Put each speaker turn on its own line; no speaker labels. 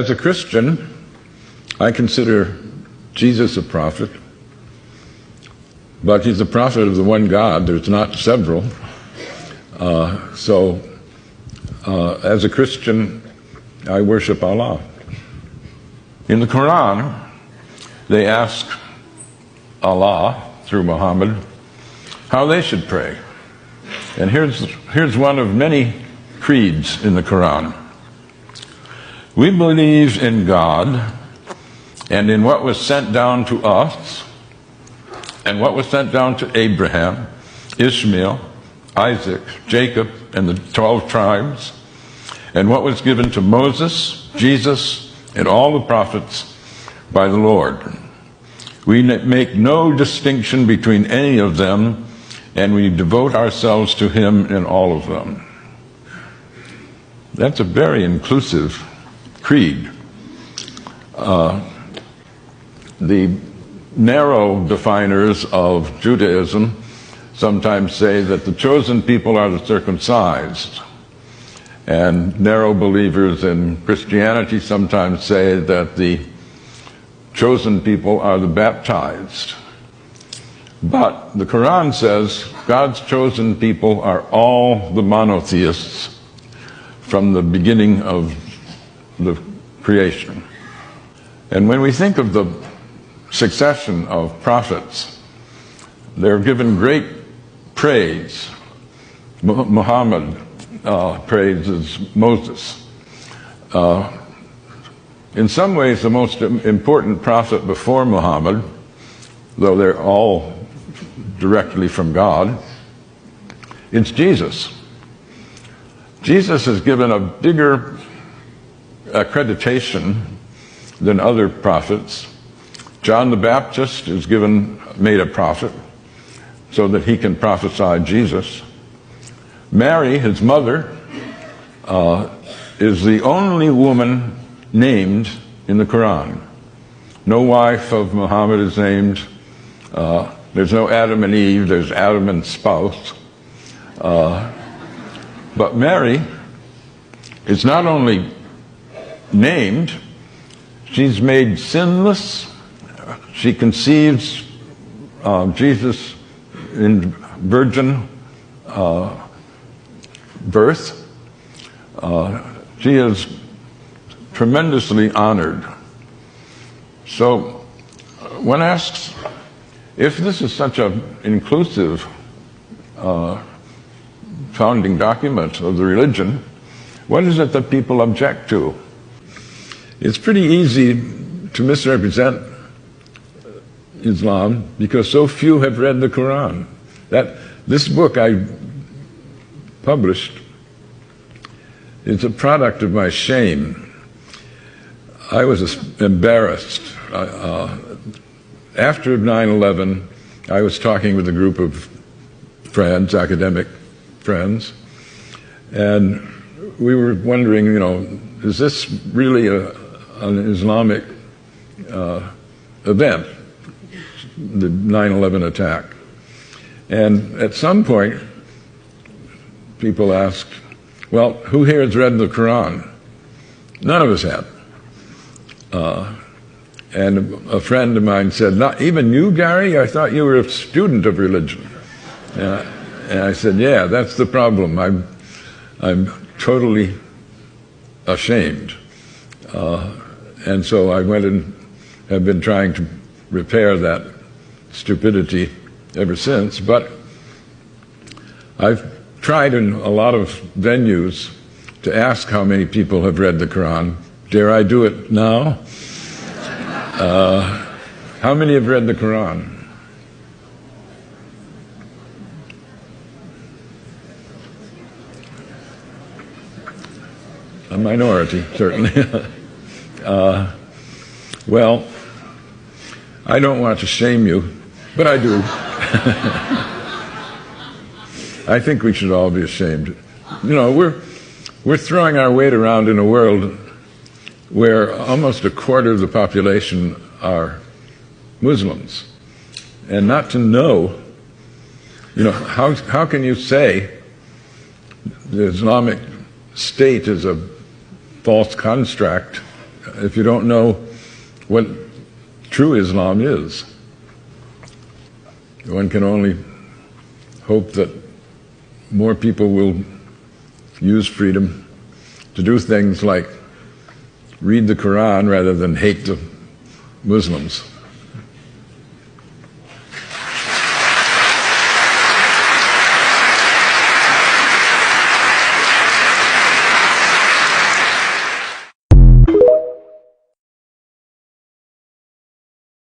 As a Christian, I consider Jesus a prophet, but he's a prophet of the one God. There's not several. As a Christian, I worship Allah. In the Quran, they ask Allah, through Muhammad, how they should pray. And here's one of many creeds in the Quran. We believe in God and in what was sent down to us and what was sent down to Abraham, Ishmael, Isaac, Jacob, and the 12 tribes, and what was given to Moses, Jesus, and all the prophets by the Lord. We make no distinction between any of them, and we devote ourselves to him in all of them. That's a very inclusive creed. The narrow definers of Judaism sometimes say that the chosen people are the circumcised, and narrow believers in Christianity sometimes say that the chosen people are the baptized. But the Quran says God's chosen people are all the monotheists from the beginning of the creation. And when we think of the succession of prophets, they're given great praise. Muhammad praises Moses. In some ways, the most important prophet before Muhammad, though they're all directly from God, it's Jesus. Jesus is given a bigger accreditation than other prophets. John the Baptist is made a prophet so that he can prophesy Jesus. Mary, his mother, is the only woman named in the Quran. No wife of Muhammad is named. There's no Adam and Eve, there's Adam and spouse. But Mary is not only named, she's made sinless. She conceives Jesus in virgin birth. She is tremendously honored. So one asks, if this is such an inclusive founding document of the religion, what is it that people object to? It's pretty easy to misrepresent Islam because so few have read the Quran. This book I published is a product of my shame. I was embarrassed. After 9/11, I was talking with a group of friends, academic friends, and we were wondering, is this really an Islamic event, the 9/11 attack? And at some point, people asked, well, who here has read the Quran? None of us had. And a friend of mine said, not even you, Gary? I thought you were a student of religion. And I said, yeah, that's the problem. I'm totally ashamed. And so I went and have been trying to repair that stupidity ever since. But I've tried in a lot of venues to ask how many people have read the Quran. Dare I do it now? How many have read the Quran? A minority, certainly. Well, I don't want to shame you, but I do. I think we should all be ashamed. We're throwing our weight around in a world where almost a quarter of the population are Muslims. And not to know, how can you say the Islamic State is a false construct if you don't know what true Islam is. One can only hope that more people will use freedom to do things like read the Quran rather than hate the Muslims.